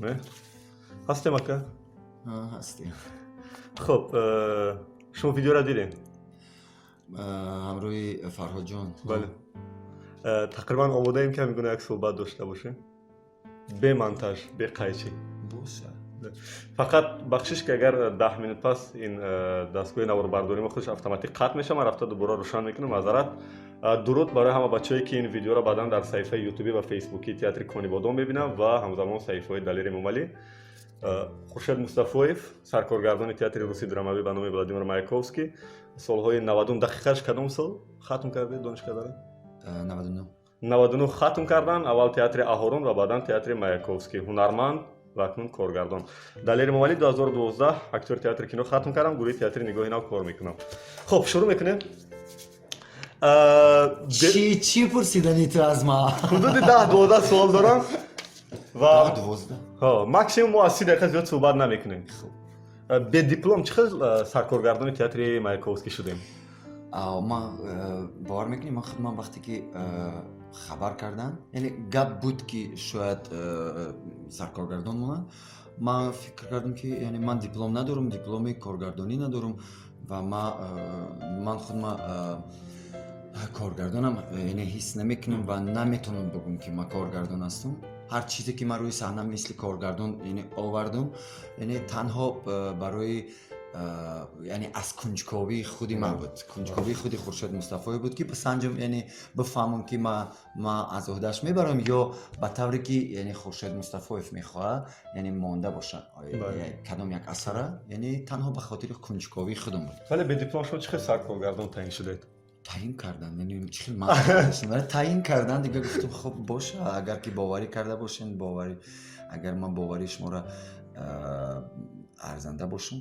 میکنه. هستیم اکا؟ هستیم. خب شما ویدیو را دیدین؟ همروی فرهاد جان. بله. تقریبا آماده ایم که میگونه یک صحبت داشته باشیم به مونتاژ به قیچی. باشه. فقط بخشش که اگر 10 minut پس این دستگاه نواربرداری ما خودش اتوماتیک قطع میشه، من رفته دوباره روشن میکنم. معذرت. درود برای همه بچه‌ای که این ویدیو را بعداً در صفحه یوتیوبی و فیسبوکی تئاتر کنی بادام ببینن و همزمان صفحه دلیر مومالی. خورشید مصطفی‌ف سرکارگردان تئاتر روسی درامایی به نام ولادیمیر مایاکوفسکی سالهای 90 دقیقش کدام سال ختم کرده دانشگاه داره؟ 99 ختم کردن. اول تئاتر اهورون و بعداً تئاتر مایاکوفسکی. هنرمند و اکنون کارگردان. دلیر مومالی 2012 اکتور تئاتر کینو ختم کردم. گروه تئاتر نگاه نو کار میکنم. خب شروع میکنیم. چی پرسیدنی تو از ما؟ حدود 10-12 سوال دارم و 12 ماکسیموم ما 30 دقیقه زیاد صحبت نمیکنیم. به دیپلم چقدر سرکارگردان تئاتر مایاکوفسکی شدیم؟ ما باور میکنیم من وقتی که خبر کردن یعنی گپ بود که شاید سرکارگردان مونن، من فکر کردم که یعنی من دیپلم ندارم، دیپلم کارگردانی ندارم و من خودم کارگردانم یعنی حس نمیکنم و نمیتونم بگم که من کارگردان هستم. هر چیزی که من روی صحنه مثل کارگردان یعنی آوردم یعنی تنها برای یعنی از کنجکاوی خودی من بود، کنجکاوی خودی خورشید مصطفی بود که بسنجم یعنی بفهمم که ما از عهدهش میبرم یا به طوری که یعنی خورشید مصطفی میخواد یعنی مانده باشه کدام یک اثر، یعنی تنها به خاطر کنجکاوی خودم بود. ولی به دیپلم شما چه سرکارگردان تعیین شدید؟ تعیین کردن یعنی چه من تعیین کردن دیگه گفتم خب باشه اگر که باوری کرده باشین باوری، اگر من باوری شما را ارزنده باشم.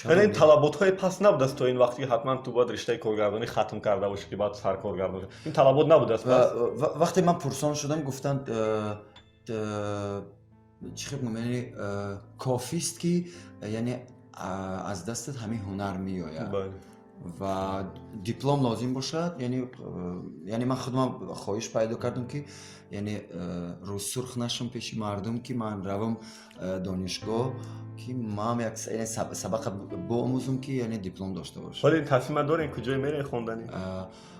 ولی این طلبات‌های پس نبود است تو این وقتی حتما تو باید رشته کارگردانی ختم کرده باشی که بعد سرکارگردان. این طلبات نبود است پس؟ وقتی من پرسان شدم گفتن چی میگم یعنی کافی است که یعنی از دستت همین هنر میآید و دیپلم لازم باشد. یعنی من خودم خواهش پیدا کردم که یعنی رو سرخ نشم پیش مردم که من روم دانشگاه که ما یک سبق بآموزم که یعنی دیپلم داشته باشم. ولی این تصمیم دارین کجای میرین خوندنی؟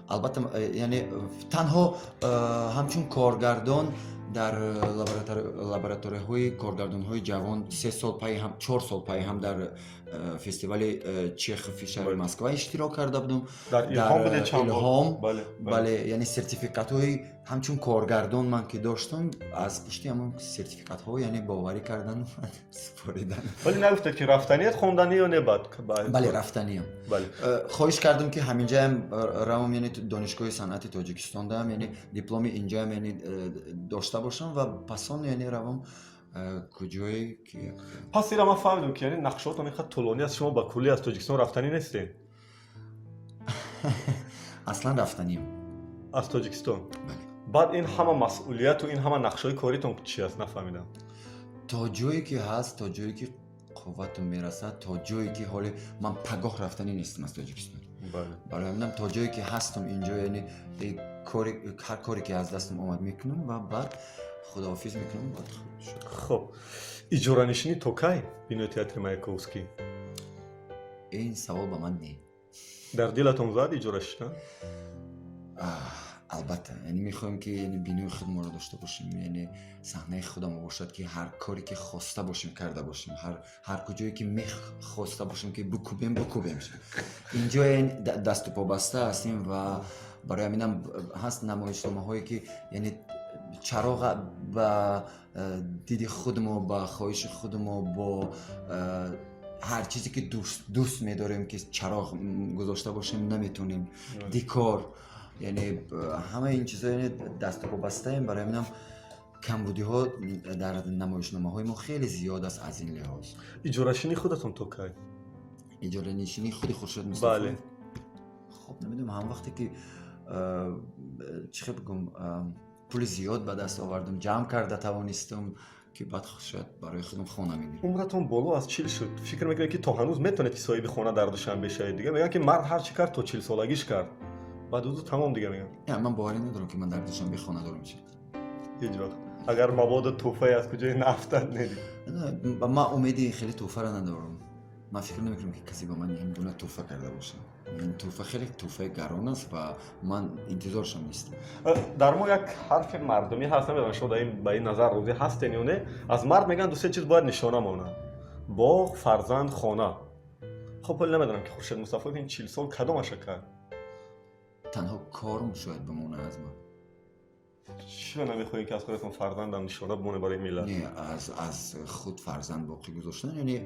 البته یعنی تنها همچون کارگردان در لابراتوری های کارگردان های جوان 3 سال پای هم 4 سال پای هم در فستیوال چیخ فیشر مسکو اشتراک کرده بودم در الهام. بله یعنی سرتیفیکات های همچون کارگردان من که داشتم از پشتی همون سرتیفیکات ها یعنی باوری کردن سپاریدن. ولی نگفتید که رفتنیت خوندنی یا نه بعد؟ بله رفتنیم. بله خواهش کردم که همینجا هم روم یعنی دانشگاه صنعتی تاجیکستان دارم یعنی دیپلم اینجا هم یعنی داشته باشم و پسان یعنی روم کجایی که پس اینا من فهمیدم که یعنی نقشاتون اینقدر طولانی است، شما با کلی از تاجیکستان رفتنی نیستین؟ اصلا رفتنیم از تاجیکستان. بله. بعد این همه مسئولیت و این همه نقشای کاریتون چی است نفهمیدم. تا جایی که هست، تا جایی که قوتم میرسد، تا جایی که حالا من پگاه رفتنی نیستم از تاجیکستان. بله. برای همینم تا جایی که هستم اینجا یعنی هر کاری که از دستم اومد میکنم و بعد خداحافظ میکنم. خب اجاره نشینی تو کی بینو تئاتر مایاکوفسکی؟ این سوال با من نه. در دلتون زد اجاره شدن؟ البته یعنی میخوایم که یعنی بینوی خودمون رو داشته باشیم، یعنی صحنه خودمون باشد که هر کاری که خواسته باشیم کرده باشیم، هر کجایی که خواسته باشیم که بکوبیم. اینجا این دست و پا بسته هستیم و برای همینم هست نمایشنامه‌هایی که یعنی چراغ با دید خودمون با خواهش خودمون با هر چیزی که دوست می‌داریم که چراغ گذاشته باشیم نمیتونیم. دیکور یعنی همه این چیزا یعنی دست و پا بسته ایم. برای همینم کمبودی ها در نمایشنامه های ما خیلی زیاد است از این لحاظ. اجاره نشینی خودتون تو کی؟ اجاره نشینی خودی خورشید مصطفی. بله. خب نمیدونم هم وقتی که چه بگم پول زیاد به دست آوردم جمع کرده توانستم که بعد شاید برای خودم خونه میگیرم. عمرتون بالا از 40 شد. فکر میکنید که تا هنوز میتونید صاحب خونه در دوشنبه شید دیگه؟ میگن که مرد هر چی کرد تا 40 سالگیش کرد. بعد تمام دیگه میگن. من باوری ندارم که من در دوشنبه خونه دارم چی. هیچ وقت. اگر مواد توفایی از کجای نفت ندید؟ نه من امیدی خیلی توفه را ندارم. من فکر نمیکنم که کسی با من این گونه توفه کرده باشه. این توفه خیلی توفه گران است و من انتظارشم نیست. در ما یک حرف مردمی هست، نمیدونم شما به این نظر روزی هستین یا نه. از مرد میگن دو سه چیز باید نشانه مونه: باغ، فرزند، خانه. خب ولی نمیدونم که خورشید مصطفی این 40 سال کدومش کرد؟ تنها کارم شاید بمونه از من. چرا نمیخواین که از خودتون فرزندم نشانه بمونه برای ملت؟ نه از خود فرزند باقی گذاشتن، یعنی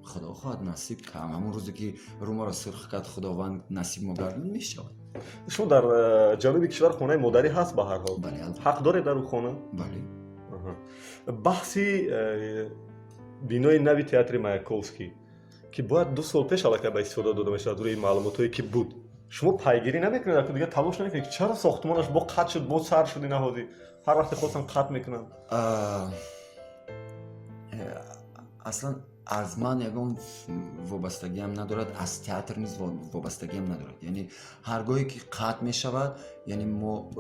خدا خواهد نصیب که همون روزی که رو ما را سرخ کرد خداوند نصیب ما گردون میشه. شما در جنوب کشور خانه مادری هست به هر حال؟ بله. حق دارید در اون خانه؟ بله. بحثی بینای نوی تئاتر مایاکوفسکی که باید 2 سال پیش البته به استفاده داده میشه از روی معلوماتی که بود، شما پیگیری نمیکنید که دیگه تلاش نمیکنید چرا ساختمانش با قطع شد، با سر شد نهادی؟ هر وقت خواستن قطع میکنن. اصلا از من یگان وابستگی هم ندارد، از تئاتر نیز وابستگی هم ندارد. یعنی هرگاهی که قطع می شود، یعنی ما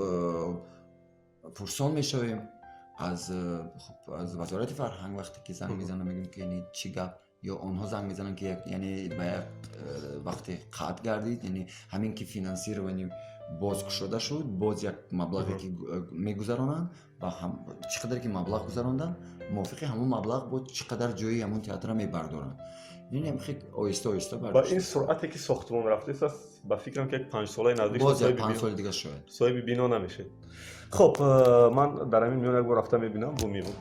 پرسان می شویم از وزارت فرهنگ وقتی که زنگ میزنن میگیم که یعنی چی گپ، یا آنها زنگ میزنن که یعنی به وقتی قطع گردید، یعنی همین که فینانسی رو یعنی باز شده شد، باز یک مبلغی که میگذرانند و هم چقدر که مبلغ گذراندن موافق همون مبلغ با چقدر جایی همون تئاتر میبردارن. یعنی خیلی آهسته آهسته با این سرعتی که ساختمان رفته است با فکرم که 5 ساله نزدیک باز 5 سال دیگه شاید صاحب بینا نمیشه. خب من در همین میون یک بار رفتم میبینم بو میبود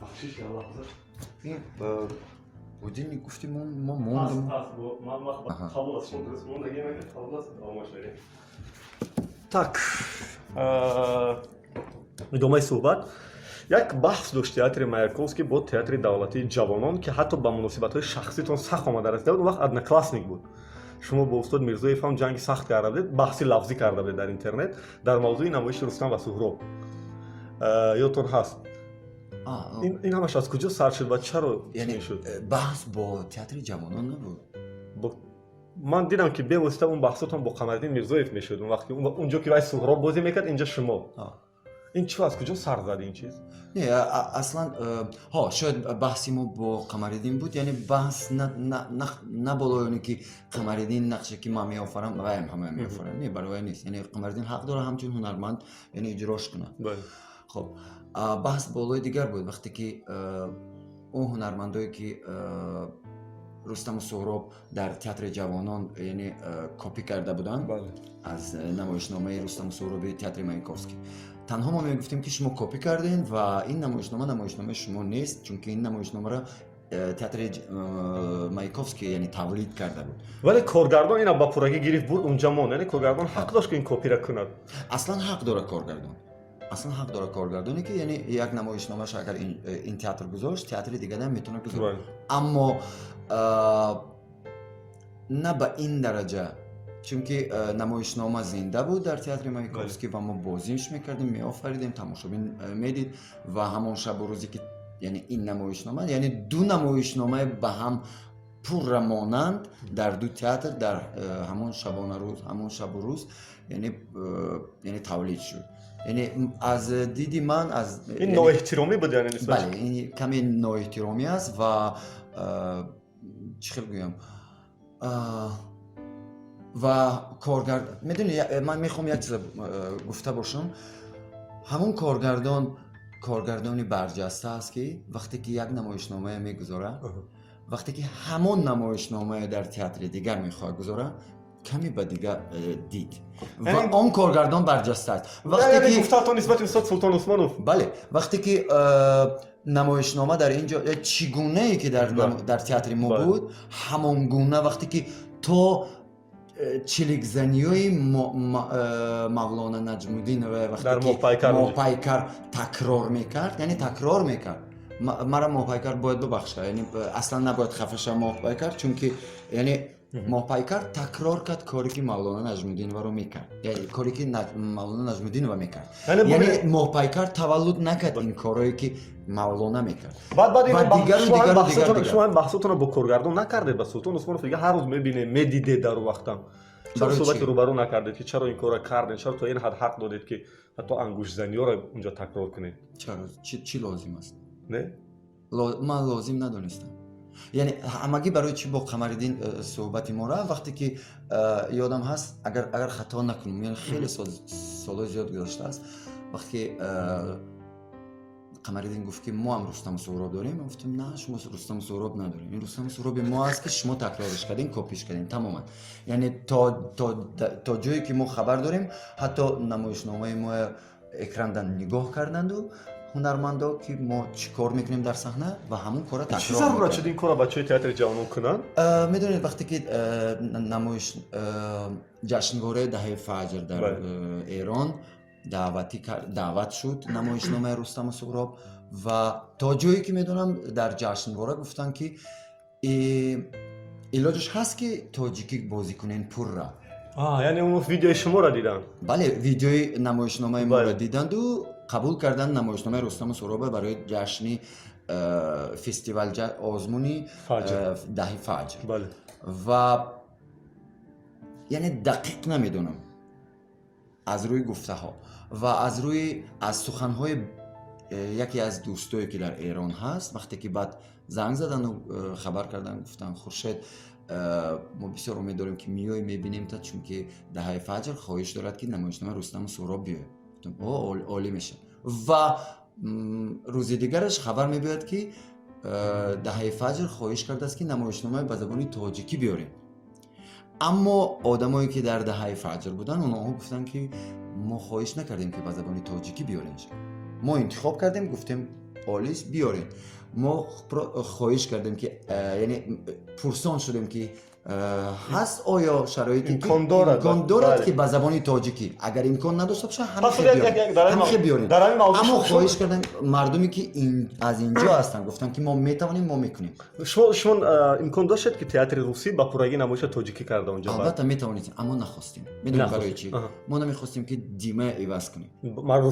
بخشش یا لحظه این بودی میگفتی ما موندم من وقت قبول از شما درست موند دیگه من قبول است آماش بریم. Так ادامه صحبت. یک بحث داشت تئاتر مایاکوفسکی با تئاتر دولتی جوانان که حتی با مناسبت‌های شخصیتون سخت آمده رسیده بود. وقت ادناکلاسنیک بود. شما با استاد میرزایف هم جنگ سخت کرده بودید، بحثی لفظی کرده بودید در اینترنت در موضوع نمایش رستم و سهراب. یادتون هست؟ این همش از کجا سر شد و چرا یعنی شد؟ بحث با تئاتر جوانان نبود. من دیدم که به واسطه اون بحثاتون با قمرالدین میرزایف میشد. اون وقتی اونجا که وای سهراب بازی میکرد اینجا شما. این چی از کجا سر زد این چیز؟ نه اصلا شاید بحثی ما با قمرالدین بود، یعنی بحث نه بالایونی که قمرالدین نقشه که من میآفرم و همه میآفرن، نه برای نیست. یعنی قمرالدین حق داره همچون هنرمند یعنی اجراش کنه. بله. خب بحث بالای دیگر بود وقتی که اون هنرمندایی که رستم و سهراب در تئاتر جوانان یعنی کپی کرده بودن از نمایشنامه رستم و سهراب تئاتر مایاکوفسکی، تنها ما میگفتیم که شما کپی کردین و این نمایشنامه شما نیست، چون که این نمایشنامه را تئاتر مایاکوفسکی یعنی تولید کرده بود. ولی کارگردان اینا با پورگی گرفت بود اونجا مون، یعنی کارگردان حق داشت که این کپی را کنه. اصلا حق داره کارگردان. کارگردانی که یعنی یک نمایشنامه‌اش اگر این تئاتر گذاشت تئاتر دیگه هم میتونه گذاشت. اما نه به این درجه، چون که نمایشنامه زنده بود در تئاتر مایاکوفسکی و ما بازیش میکردیم، میآفریدیم، تماشابین میدید و همون شب و روزی که یعنی این نمایشنامه یعنی 2 نمایشنامه به هم پر مانند در 2 تئاتر در همون شبانه روز همون شب و روز یعنی تولید شد. یعنی از دیدی من از این نوع احترامی بود یعنی نسبت. بله این کمی نوع احترامی است و چی خیلی بگم و کارگردان میدونی من میخوام یک چیز گفته باشم، همون کارگردانی برجسته است که وقتی که یک نمایشنامه میگذاره وقتی که همون نمایشنامه در تئاتر دیگر میخواد گذاره کمی به دیگه دید و اون کارگردان برجسته است. وقتی که گفتاتون نسبت استاد سلطان عثمانوف، بله وقتی که نمایشنامه در اینجا چگونه ای که در تئاتر ما بود همون گونه وقتی که تو چلیک زنیوی مولانا نجم الدین و وقتی که ماپایکر تکرار میکرد یعنی تکرار میکرد مرا ماپایکر باید ببخشه، یعنی اصلا نباید خفه شه ماپایکر، چون که یعنی ماپایکر تکرار کرد کاری که مولانا نجم الدین رو میکرد، یعنی کاری که مولانا نجم الدین رو میکرد، یعنی ماپایکر تولد نکرد این کارایی که مولانا میکرد. بعد دیگر شما بحثاتون رو با کارگردان نکردید، با سلطان عثمانوف دیگه هر روز میبینه میدیده در وقتم چرا صحبت روبرو نکردید که چرا این کارو کردین، چرا تو این حد حق دادید که حتی انگشت‌زنی‌ها رو اونجا تکرار کنید. چرا چی لازم است؟ نه؟ من لازم ندونستم. یعنی همگی برای چی با قمرالدین صحبت ما را وقتی که یادم هست اگر خطا نکنم یعنی خیلی سال زیاد گذشته است وقتی قمرالدین گفت که ما هم رستم و سهراب داریم من گفتم نه شما رستم و سهراب نداریم این رستم و سهراب ما است که شما تکرارش کردین کپیش کردین تماما یعنی تا جایی که ما خبر داریم حتی نمایشنامه ما اکراندن نگاه کردند و هنرمندا که ما چیکار میکنیم در صحنه و همون کارا تکرار چی ضرورت شد این کارا بچهای تئاتر جوانان کنن؟ میدونید وقتی که نمایش جشنواره دهه فجر در ایران دعوت شد نمایشنامه رستم و سهراب و تا جایی که میدونم در جشنواره گفتن که علاجش هست که تاجیکی بازی کنین پر را. یعنی اون ویدیو شما را دیدن؟ بله ویدیوی نمایشنامه ما را دیدند و قبول کردن نمایشنامه رستم و سهراب برای جشن فستیوال آزمونی دهه فجر. بله. و یعنی دقیق نمیدونم از روی گفته ها و از سخن های یکی از دوستایی که در ایران هست وقتی که بعد زنگ زدن و خبر کردن گفتن خورشید ما بسیار امید داریم که میای میبینیم تا چون که دهه فجر خواهش دارد که نمایشنامه رستم و سهراب بیاید. عالی میشه و روز دیگرش خبر میباید که دهه فجر خواهش کرده است که نمایشنامه به زبان تاجیکی بیاریم. اما آدمایی که در دهه فجر بودن اونها گفتن که ما خواهش نکردیم که به زبان تاجیکی بیاریم. ما انتخاب کردیم گفتیم آلیس بیاریم. ما خواهش کردیم که یعنی پرسان شدیم که هست آیا شرایطی امکان دارد که به زبان تاجیکی اگر امکان نداشته باشه همه بیاریم. اما خواهش کردن مردمی که از اینجا هستن گفتن که ما میتوانیم ما میکنیم. شما امکان داشت که تئاتر روسی با پورگی نمایش تاجیکی کرده اونجا؟ البته میتوانید اما نخواستیم. میدونید برای چی؟ ما نمیخواستیم که دیما عوض کنیم. من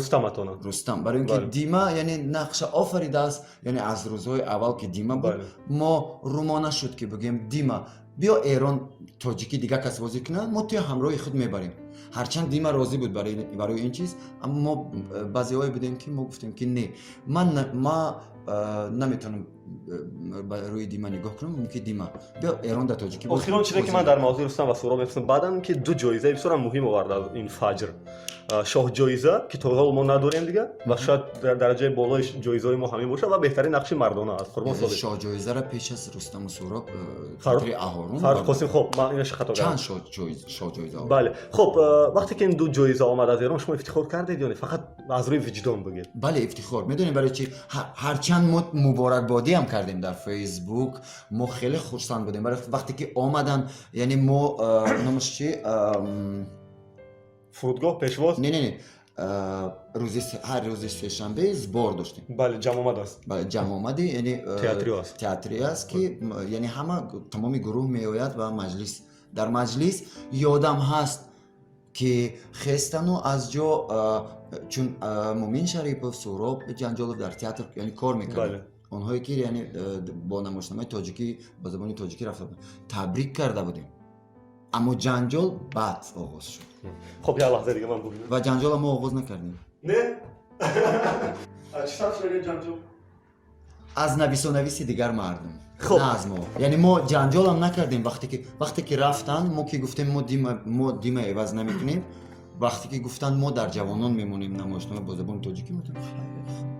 رستم برای اینکه دیما یعنی نقش آفریده است یعنی از روزهای اول که دیما بود ما رومانه شد که بگیم دیما بیا ایران تاجیکی دیگه کس بازی کنه ما توی همراه خود میبریم. هرچند دیما راضی بود برای این چیز اما ما بعضی بودیم که ما گفتیم که نه ما نمیتونم روی دیما نگاه کنم ممکن دیما بیا ایران در تاجیکی بازی. آخرین چیزی که من در موضوع رستم و سهراب گفتم بعدن که دو جایزه بسیار مهم آورد این فجر شاه جایزه که تا حال ما نداریم دیگه و شاید در درجه بالای جایزهای ما همین باشه و بهترین نقش مردانه است. قربان صادق شاه جایزه را پیش از رستم و سهراب تئاتر اهارون خواستیم. خب من اینش خطا کردم. چند شاه جایزه بله. خب وقتی که این دو جایزه آمد از ایران شما افتخار کردید یا فقط از روی وجدان بگید؟ بله افتخار. میدونید برای چی؟ هرچند ما مبارکبادی هم کردیم در فیسبوک ما خیلی خوشحال بودیم برای وقتی که آمدن یعنی ما نامش چی فرودگاه پیشواز نه هر روز سه‌شنبه زبار داشتیم. بله جمع آمد است. بله جمع آمدی یعنی تئاتری است که یعنی همه تمامی گروه میآید و مجلس در مجلس یادم هست که خستن و از جا چون مومین شریفov سهراب جنجالov در تئاتر یعنی کار میکردن اونهایی که یعنی با نمایشنامه تاجیکی با زبان تاجیکی رفته بودن تبریک کرده بودیم اما جنجال بعد آغاز شد. خب یه لحظه دیگه من بگم و جنجال ما آغاز نکردیم. نه چی شد جنجال؟ از نویس دیگر مردم نه از ما. یعنی ما جنجال هم نکردیم وقتی که رفتن ما که گفتیم ما دیما عوض نمیکنیم وقتی که گفتن ما در جوانان میمونیم نمایشنامه با زبان تاجیکی گفتیم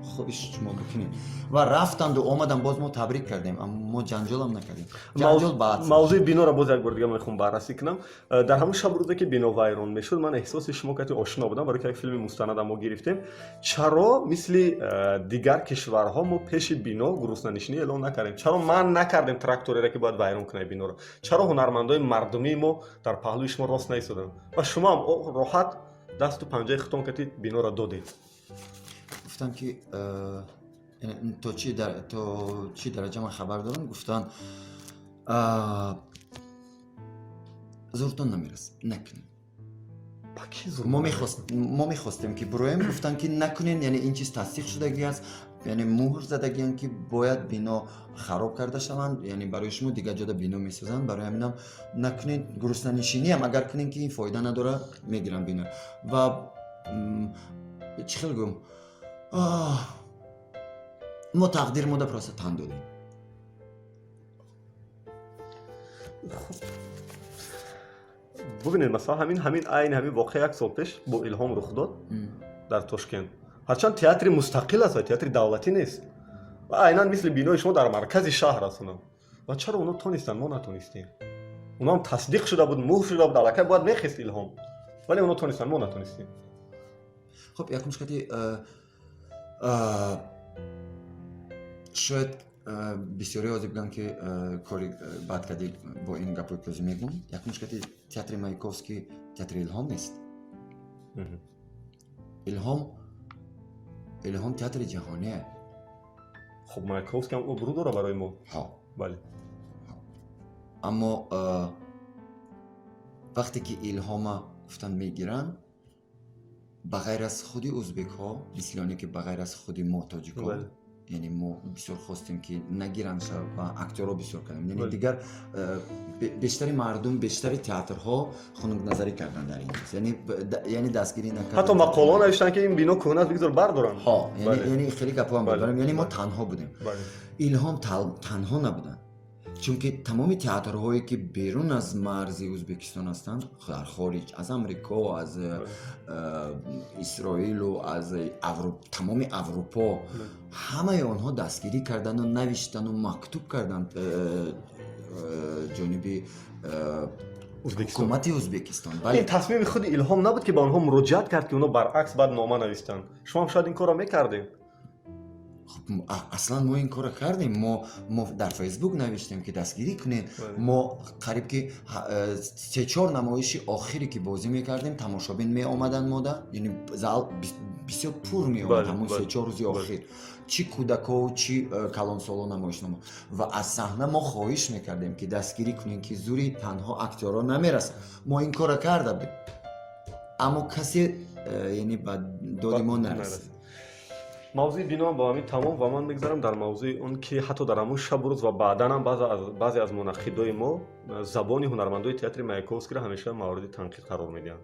خوبش شما بکنید و رفتند و آمدن باز ما تبریک کردیم اما ما جنجال هم نکردیم. جنجال بعد موضوع بینو را باز یک بار دیگه میخوام بررسی کنم. در همون شب روزی که بینو وایران میشد من احساس شما که آشنا بودم برای که یک فیلم مستند ما گرفتیم چرا مثل دیگر کشورها ما پیش بینو گرسنه نشینی اعلان نکردیم؟ چرا من نکردیم تراکتوری را که باید وایران کنه بینو را؟ چرا هنرمندای مردمی ما در پهلوی شما راست نایستادن و شما هم راحت دست و پنجه خودتون کردید بینو را دادید؟ گفتن که تو چی درجه من خبر دارم گفتن زورتون نمیرسه نکنین. ما میخواستیم که برایم گفتن که نکنین یعنی این چیز تصدیق شدگی است یعنی مهر زدگی که باید بینو خراب کرده شوند یعنی برای شما دیگه جدا بینو میسازن برای همینم نکنین. گرسنه نشینی هم اگر کنین که این فایده نداره میگیرن بینو و چی خیلی گم ما تقدیر ما پروسه تن دادیم. ببینید مثلا همین واقعه یک سال پیش با الهام رخ داد در تاشکند. هرچند تئاتر مستقل است و تئاتر دولتی نیست و عیناً مثل بینای شما در مرکز شهر است اونا. و چرا اونا تونستن ما نتونستیم؟ اونا هم تصدیق شده بود، مهر شده بود، علاقه باید میخواست الهام، ولی اونا تونستن ما نتونستیم. خب یک مشکلی شاید بسیاری آزی بگن که کاری بد کردی با این گپوی که میگم. یک مشکلی تئاتر مایکوفسکی تئاتر الهام نیست. الهام تئاتر جهانیه. خب مایکوفسکی هم ابرو داره برای ما. ها بله. اما وقتی که الهام گفتن میگیرن بغیر از خودی ازبک ها مثل که بغیر از خودی ما تاجیک ها، یعنی ما بسیار خواستیم که نگیرن و اکتورها بسیار کردیم. یعنی دیگر بیشتری مردم بیشتری تئاترها خنک نظری کردن در این یعنی دستگیری نکردن. حتی مقاله نوشتن که این بنا کهنه است بگذار بردارن. ها یعنی خیلی گپا هم بود. یعنی ما تنها بودیم. الهام تنها نبودن. چون که تمام تئاترهایی که بیرون از مرز ازبکستان هستند در خارج از امریکا، از اسرائیل و از تمام اروپا همه آنها دستگیری کردن و نوشتن و مکتوب کردن جانب حکومت ازبکستان. این تصمیم خود الهام نبود که به آنها مراجعت کرد که اونا برعکس بعد نامه نوشتن. شما هم شاید این کارو میکردین. اصلا ما این کار کردیم. ما در فیسبوک نوشتیم که دستگیری کنید. ما قریب که 3-4 نمایش آخری که بازی میکردیم تماشابین می آمدن ماده، یعنی زال بسیار پر می آمد همون 3-4 روز آخر، چی کودکا و چی کلان سالو نمایشنامه. و از صحنه ما خواهش میکردیم که دستگیری کنین که زوری تنها اکتورها نمیرسه. ما این کار کرده بودیم اما کسی یعنی بعد داد ما نرسید. موضوع بنا با همین تمام و من میگذارم در موضوع اون که حتی در همون شب روز و بعدا هم بعضی از منقدای ما زبان هنرمندای تئاتر مایکوفسکی را همیشه مورد تنقید قرار میدن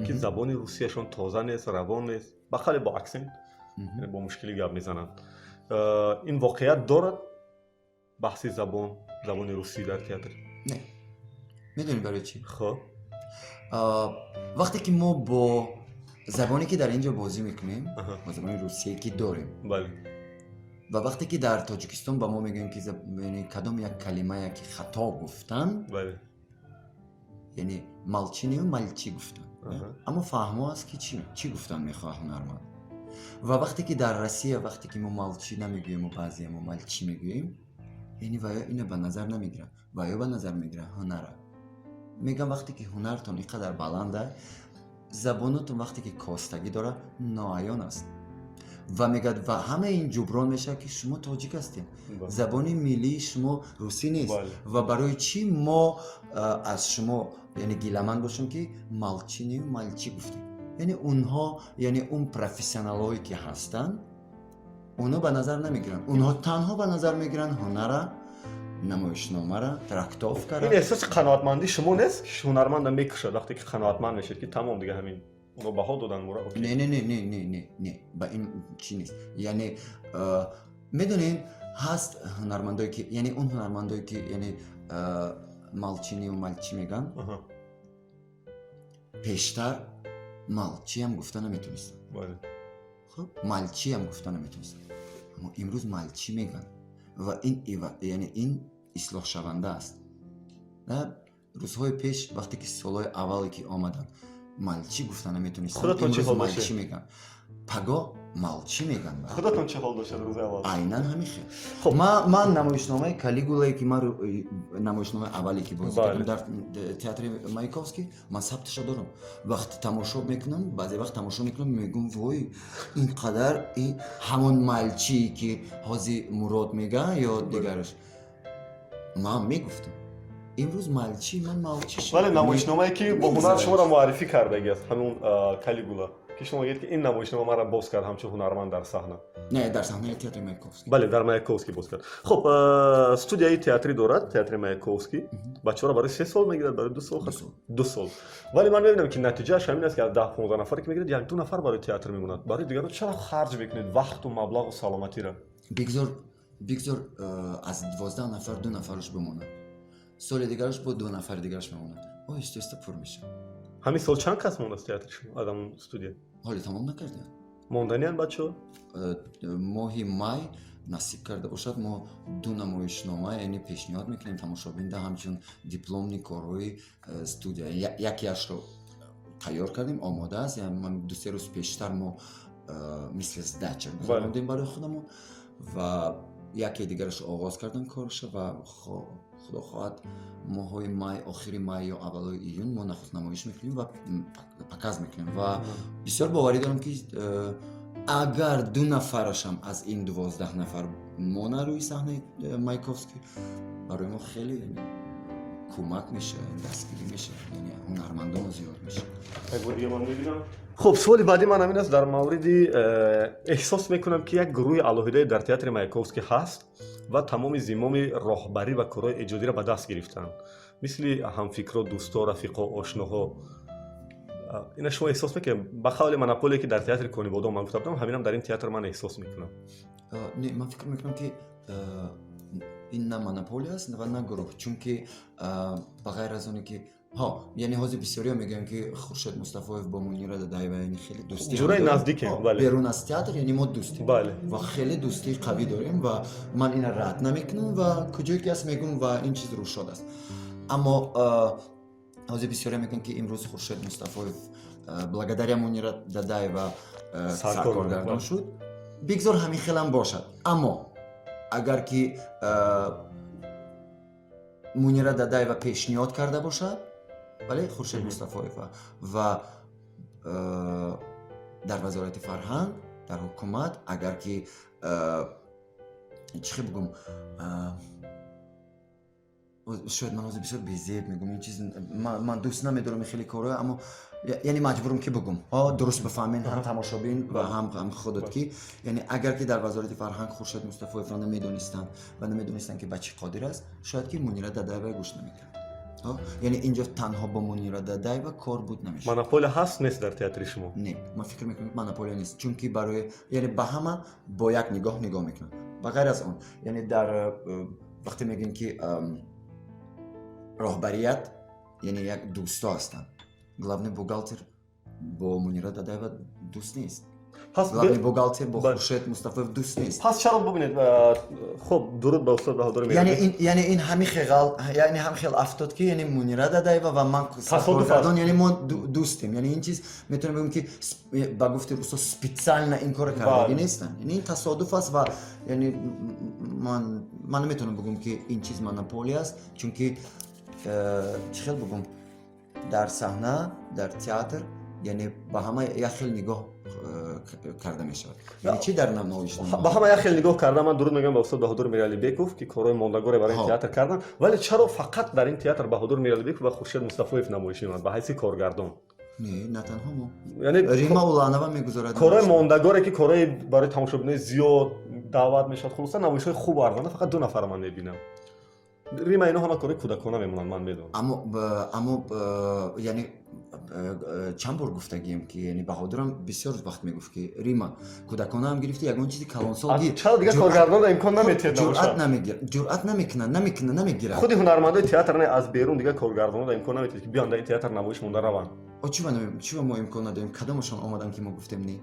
که زبان روسیشون تازه نیست، روان نیست، بخاطر با اکسنت با مشکلی گپ میزنن. این واقعیت دارد بحث زبان روسی در تئاتر؟ نه. میدونی برای چی؟ خب وقتی که ما با زبانی که در اینجا بازی میکنیم با زبان روسیه که داریم، بله، و وقتی که در تاجیکستان با ما میگن که یعنی کدام یک کلمه که خطا گفتن، بله، یعنی مالچینی و مالچی گفتن، اما فهمو است که چی گفتن میخواه هنرمند. و وقتی که در روسیه وقتی که ما مالچی نمیگوییم و بعضی ما مالچی میگوییم، یعنی ویا اینو به نظر نمیگیرن، ویا به نظر میگیرن هنره. میگم وقتی که هنرتون اینقدر بلنده، زبانتون وقتی که کاستگی داره ناعیان است و میگد و همه این جبران میشه که شما تاجیک هستین، زبانی ملی شما روسی نیست. و برای چی ما از شما یعنی گیلمند باشیم که مالچینی و مالچی گفتیم؟ یعنی اونها یعنی اون پروفسیونال هایی که هستن اونا به نظر نمیگیرن، اونها تنها به نظر میگیرن هنره، نمایشنامه را ترکتاف کرد. این احساس قناعتمندی شما نیست که هنرمند میکشه وقتی که قناعتمند میشید که تمام دیگه همین اونو بها دادن مورا؟ نه با این چی نیست. یعنی میدونین هست هنرمندایی که یعنی اون هنرمندایی که یعنی مالچینی و مالچی میگن، پیشتر مالچی هم گفتن نمیتونستن. بله. خب مالچی هم گفتن نمیتونستن، اما امروز مالچی میگن و این یعنی این اصلاح شونده است. نه روزهای پیش وقتی که سالهای اولی که آمدن مالچی گفتن نمیتونستن، امروز مالچی میگن، پگاه مالچی میگن. خودتون چه حال داشته روز اول؟ عیناً همیشه. خب من نمایشنامه کالیگولایی که من نمایشنامه اولی که بازی کردم در تئاتر مایکوفسکی من ثبتش دارم. وقتی تماشا میکنم بعضی وقت تماشا میکنم میگم وای اینقدر این همون مالچی که حاجی مراد میگه یا دیگرش من میگفتم امروز مالچی من مالچی شد. ولی نمایشنامه‌ای که با هنر شما را معرفی کرده است همون کالیگولا که شما میگید که این نمایشنامه مرا باز کرد همچون هنرمند در صحنه. نه در صحنه تئاتر مایکوفسکی. بله در مایکوفسکی باز کرد. خب استودیوی تئاتری دارد تئاتر مایکوفسکی. بچه‌ها برای 3 سال میگیرد برای 2 سال 2 سال. ولی من میبینم که نتیجهش همین است که از 10-15 نفری که میگیرید یک دو نفر برای تئاتر میمونند. برای دیگران چرا خرج میکنید وقت و مبلغ و سلامتی را؟ بگذار از 12 نفر 2 نفرش بمونه. سال دیگرش با 2 نفر دیگرش میمونه. آهسته پر میشه. همین سال چند کس مونده تئاتر شما آدم استودیو؟ حالی تمام نکردیم. موندنیان بچه‌ها؟ ماهی مای نصیب کرده باشد ما 2 نمایشنامه یعنی پیشنهاد میکنیم تماشابین همچون دیپلم کارهای استودیو یکیش رو تیار کردیم آماده است یعنی من 2-3 روز پیشتر ما مثل زدچه می‌خوایم برای خودمون و یکی دیگرش آغاز کردم کارش و خدا خواهد ماهای مای آخری مای یا اول ایون ما نخست نمایش میکنیم و پکاز میکنیم و بسیار باوری دارم که اگر 2 نفرش هم از این 12 نفر مونه روی صحنه مایکوفسکی برای ما خیلی کمک میشه دستگیری میشه یعنی هنرمندان زیاد میشه. خب سوال بعدی من همین است در مورد احساس میکنم که یک گروه علاهده در تئاتر مایکوفسکی هست و تمام زمام راهبری و کارهای ایجادی را به دست گرفتن مثل همفکرا دوستا رفیقا آشناها. اینا شما احساس میکنید به قول مناپولی که در تئاتر کنیبادا من گفتم همینم در این تئاتر من احساس میکنم. نه من فکر میکنم که این نه مناپولی است و نه گروه چون که بغیر از اونی که یعنی حاضر بسیاری میگن که خورشید مصطفایف با منیره ددایو یعنی خیلی دوستی جورای نزدیکه. بله بیرون از تئاتر یعنی ما دوستی بله و خیلی دوستی قوی داریم و من این رد نمیکنم و کجایی که است میگم و این چیز رو شده است اما حاضر بسیاری میگن که امروز خورشید مصطفایف благодаря منیره ددایو سرکارگردان شد بگذار همین خیلی هم باشد اما اگر که منیره ددایو پیشنهاد کرده باشد ولی خورشید مصطفایف و در وزارت فرهنگ در حکومت اگر که چی بگم شاید من بسیار بی‌ذوق میگم این چیز من دوست نمیدارم خیلی کارا اما یعنی مجبورم که بگم درست بفهمین هم تماشابین و هم خودت که یعنی اگر که در وزارت فرهنگ خورشید مصطفایف را نمیدونستن که بچه قادر است شاید که منیره ددایو گوش نمیکرد یعنی اینجا تنها با منیره ددایو کار بود نمیشه. مناپول هست نیست در تئاتر شما؟ نه من فکر میکنم مناپول نیست چون که برای یعنی به همه با یک نگاه میکنن بغیر از اون یعنی در وقتی میگن که راهبریت یعنی یک دوستا هستن главный بوغالتر با منیره ددایو دوست نیست главный بوغالتر با خورشید مصطفایف دوست نیست. پس چرا ببینید خب درود به استاد بهادر میگم یعنی این همین خیال افتاد که یعنی منیره ددایو و من سرکارگردان یعنی ما دوستیم یعنی این چیز میتونم بگم که با گفته روسا سپیتسال این کار کردگی نیستن یعنی این تصادف است و یعنی من نمیتونم بگم که این چیز مناپولی است چون که چی خیلی بگم در صحنه در تئاتر یعنی با همه یک خیلی نگاه کرده میشه یعنی چی در نمایشنامه با همه یک خیلی نگاه کردم من درود میگم به استاد بهادر میرالی بیکوف که کارهای ماندگار برای این تئاتر کردن ولی چرا فقط در این تئاتر بهادر میرالی بیکوف و خورشید مصطفایف نمایش میدن به حیث کارگردان؟ نه تنها ما یعنی ریما اولانова میگذارد کارهای ماندگاره که کارهای برای تماشابین زیاد دعوت میشد خلاصا نمایش‌های خوب و ارزنده فقط 2 نفر من میبینم ریما اینا همه کارهای کودکانه میمونن من میدونم اما یعنی چند بار گفتگیم که یعنی بهادرم بسیار وقت میگفت که ریما کودکانه هم گرفتی یگان چیزی کلانسال چرا دیگه کارگردان امکان نمیتید جرأت نمیگیره خودی هنرمندای تئاتر نه از بیرون دیگه کارگردانا امکان نمیتید که بیان در تئاتر نمایش مونده روان چی ما امکان نداریم کدامشون آمدن که ما گفتیم نه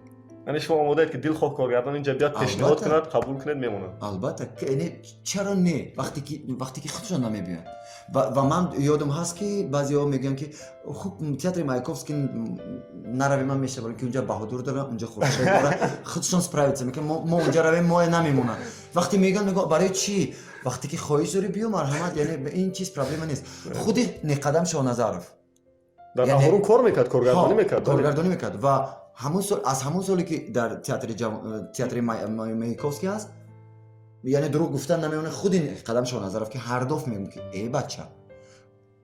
یعنی شما آماده اید که دلخواه کارگردان اینجا بیاد پیشنهاد کند قبول کنید میمونه البته یعنی چرا نه وقتی که خودشون نمیبینن و من یادم هست که بعضی‌ها میگن که خب تئاتر مایکوفسکی نرویم من میشه برای که اونجا بهادر داره اونجا خورشید داره خودشون سپرایت میگن ما اونجا رویم ما نمیمونن وقتی میگن برای چی وقتی که خواهش داری بیو مرحمت یعنی این چیز پرابلم نیست خودی نقدم شاهنظرف در نهارون کار میکرد کارگردانی میکرد و همون سالی که در تئاتر مایکوفسکی هست یعنی دروغ گفتن نمیونه خودی قدم شو نظرف که هر دفعه میگم که ای بچه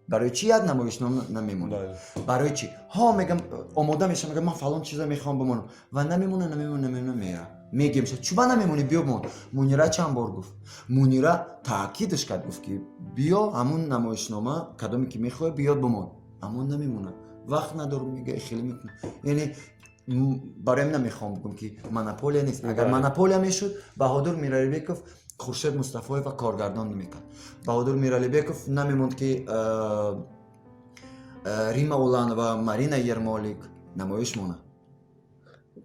برای چی یاد نمایشنامه نمیمونه؟ بله. برای چی؟ ها میگم آماده میشم میگم من فلان چیزا میخوام بمونم و نمیمونه میره. میگم چوبا نمیمونی بیا بمون. مونیرا چند بار گفت. مونیرا تاکیدش کرد گفت که بیا همون نمایشنامه کدومی که میخوای بیاد بمون. اما نمیمونه. وقت ندارم میگه خیلی میکنه. یعنی برای من نمیخوام بگم که مونوپولیا نیست. اگر مونوپولیا میشد بهادر میرالیبیکوف خورشید مصطفی و کارگردان نمیکرد. بهادر میرالیبیکوف نمیموند که ریما اولانова و مارینا یرمولیک نمایش مونه.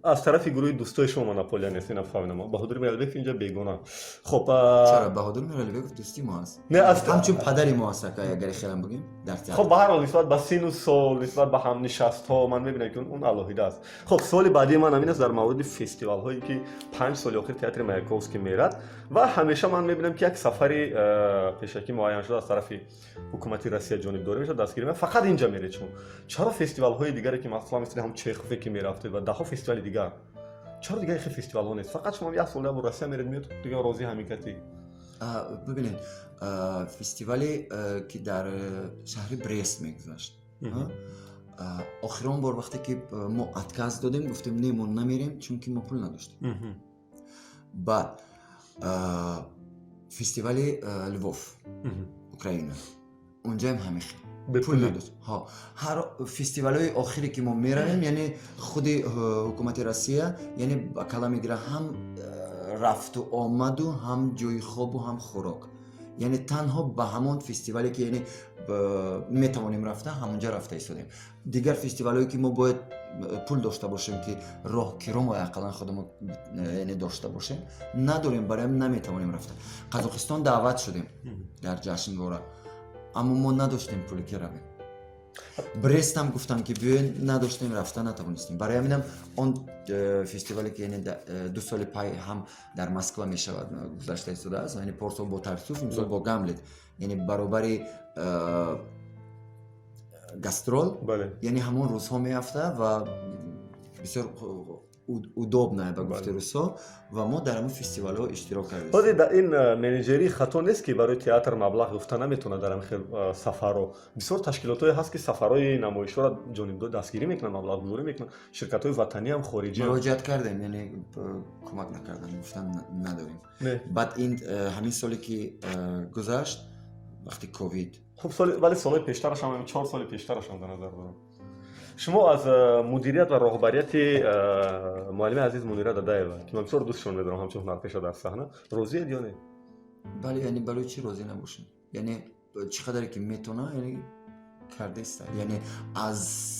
از طرف گروه دوستای شما مونوپولیا نیست اینا فهمیدم. بهادر میرالیبیکوف اینجا بیگانه. خب چرا بهادر میرالیبیکوف دوستی ما است؟ نه همچون پدری ما است که اگر خیلی بگیم در تئاتر. خب به هر حال نسبت به سین و سال نسبت به هم نشست ها من میبینم که اون الهیده است. خب سال بعدی من همین است در مورد فستیوال هایی که 5 سال اخیر تئاتر مایاکوفسکی میرد و همیشه من میبینم که یک سفری پیشکی معین شده از طرف حکومت روسیه جانبداری میشه دستگیری میشه فقط اینجا میره. چرا فستیوال های دیگری که مثلا مثل هم چخوفی که میرفته و ده ها فستیوال دیگر چرا دیگه خیلی فستیوال ها نیست؟ فقط شما یک سال در روسیه میرید میاد دیگه راضی حقیقتی. ببینید فستیوالی که در شهر برست میگذشت آخرین بار وقتی که ما اتکاز دادیم گفتیم نه ما نمیریم چون که ما پول نداشتیم. بعد فستیوالی لووف اوکراین اونجا هم همیشه پول نداشت. هر فستیوال‌های آخری که ما میرویم یعنی خود حکومت روسیه یعنی با کلام میگیره هم رفت و آمد و هم جای خواب و هم خوراک. یعنی تنها به همون فستیوالی که یعنی میتوانیم رفته همونجا رفته ایستادیم. دیگر فستیوالایی که ما باید پول داشته باشیم که راه کیرم و اقلا خودمون یعنی داشته باشیم نداریم برای هم نمیتوانیم رفته. قزاقستان دعوت شدیم در جشنواره اما ما نداشتیم پولی که رویم. برست هم گفتن که بیاین نداشتیم رفته نتوانستیم. برای همینم اون فستیوالی که یعنی 2 سال پای هم در مسکو میشود گذشته ایستاده است یعنی پارسال با ترسوف امسال با گاملت یعنی برابر گاسترول یعنی همون روزها میافته و بسیار удобная به گفته روسا و ما در همون فستیوال ها اشتراک کردیم. خود در این منیجری خطا نیست که برای تئاتر مبلغ گفته نمیتونه در این خیلی سفرها بسیار تشکیلات‌های هست که سفرهای نمایش‌ها را جانب دستگیری میکنن مبلغ گذاری میکنن شرکت‌های وطنی هم خارجی مراجعت کردیم یعنی کمک نکردن گفتن نداریم. بعد این همین سالی که گذشت وقتی کووید خب ولی سال پیشترش هم 4 سال پیشترش هم در نظر دارم. شما از مدیریت و راهبریت معلم عزیز منیرا دادایeva که من بسیار دوستشون می‌دارم همچون هنرپیشه در صحنه راضیه یا نه؟ بله یعنی برای چی راضی نباشیم؟ یعنی چقدر که میتونه یعنی کرده است یعنی از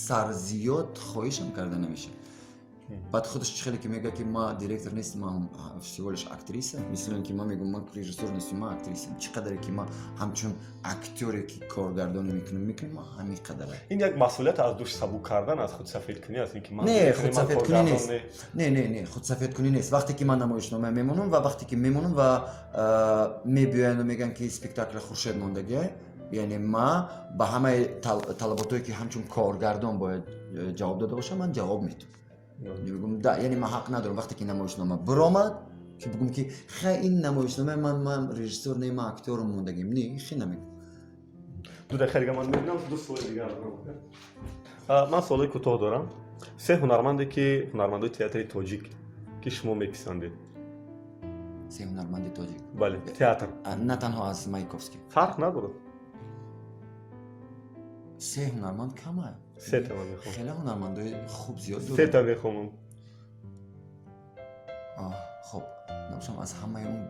سر زیاد خواهشم کرده نمیشه. بعد خودش خیلی که میگه که ما دیرکتور نیستم ما فستیوالش اکتریسه مثل اینکه ما میگم من رژیسور نیستم ما اکتریسم چقدر که ما همچون اکتوری که کارگردانی میکنیم ما همین قدره. این یک مسئولیت از دوش سبک کردن از خود سفید کنی است اینکه من نه خود سفید کنی نیست نه خود سفید کنی نیست. وقتی که من نمایشنامه میمونم و وقتی که میمونم و میبینن و میگن که اسپکتاکل خورشید ماندگی یعنی ما به همه طلباتایی که همچون کارگردان باید جواب داده باشم من جواب میدم. میگم یعنی من حق ندارم وقتی که نمایشنامه برآمد که بگم که خیلی این نمایشنامه من رژیسور نه من اکتور موندگیم نه خیلی نمیگم. دو دقیقه من میبینم دو سوال دیگه دارم. من سوالای کوتاه دارم. 3 هنرمندی که هنرمندای تئاتر تاجیک که شما میپسندید. 3 هنرمند تاجیک. بله تئاتر نه تنها از مایکوفسکی. فرق نداره. 3 هنرمند کمه. 3 تا میخوام. خیلی هنرمندای خوب زیاد داره. 3 تا میخوام. خب نمیشم از همه اون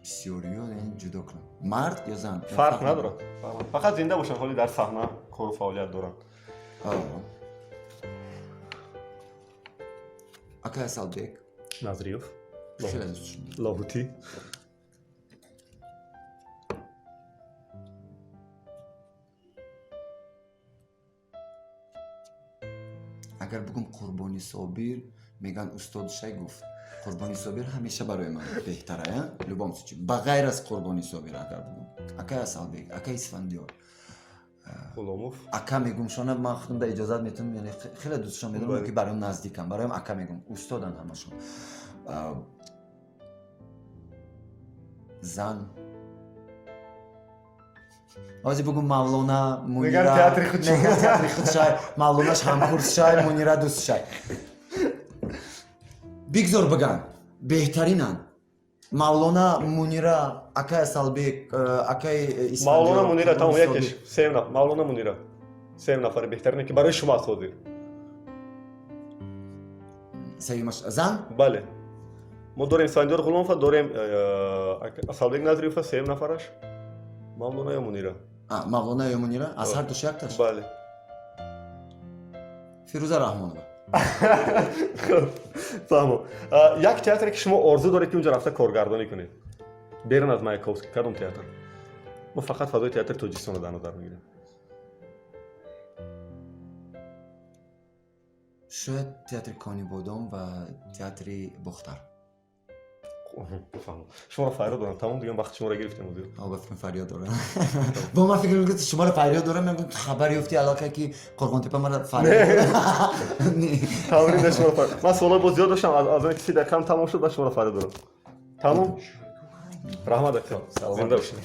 بسیاریا یعنی جدا کنم. مرد یا زن؟ فرق نداره. فقط زنده باشن حالی در صحنه کار و فعالیت دارن. Akay Salbek. Nazriyev. خیلی دوستشون دارم. لاهوتی. اگر بگم قربانی صابر میگن استاد شای گفت قربانی صابر همیشه برای من بهتره لبام سوچی با غیر از قربانی صابر اگر بگم اکای سالبک اکای اسفندیار غلاموف اکا میگم شونه من خودم در اجازت میتونم یعنی خیلی دوستشون میدونم که برایم نزدیکم برایم اکا میگم استادن همشون زن ҳозир бугу мавлона Мегар театри худ шай. мегар театри худ шай, мавлонаш ҳамкурс шай, Мунира дӯст шай. Бигзор биган, беҳтаринан. Мавлона, Мунира, акай Асалбек, акай Исфандиёр. Мавлона Мунира тамом якеш. 3 нафар. Мавлона Мунира. 3 нафари беҳтарин ки барои шумо ҳозир. Савимаш зан? Бале. Мо дорем Исфандиёр Ғуломова, дорем Асалбек Назриёва 3 нафараш. Мавлона ё Мунира. Мавлона ё Мунира? Аз ҳар душ якташ? Бале. Фирӯза Раҳмонова. Фаҳмо. Як театре ки шумо орзу доред ки унҷо рафта коргардонӣ кунед. Берун аз Маяковский, кадом театр? Мо фақат фазои театри Тоҷикистонро дар назар мегирем. Шояд театри Кони Бодом ва театри Бохтар. Шуморо фарёд дорам. Тамом дигам вақти шуморо гирифтем ҳозир. Албатта фарёд дорам. Бо ман фикр мекардам шуморо фарёд дорам, мегӯям хабар ёфти аллакай ки Қорғонтепа мара фарёд. Тамрин да шуморо фарёд. Ман суолҳои боз зиёд доштам, аз он ки 30 дақиқам тамом шуд, ба шуморо фарёд дорам. Тамом. Раҳмат акам. Зинда бошед.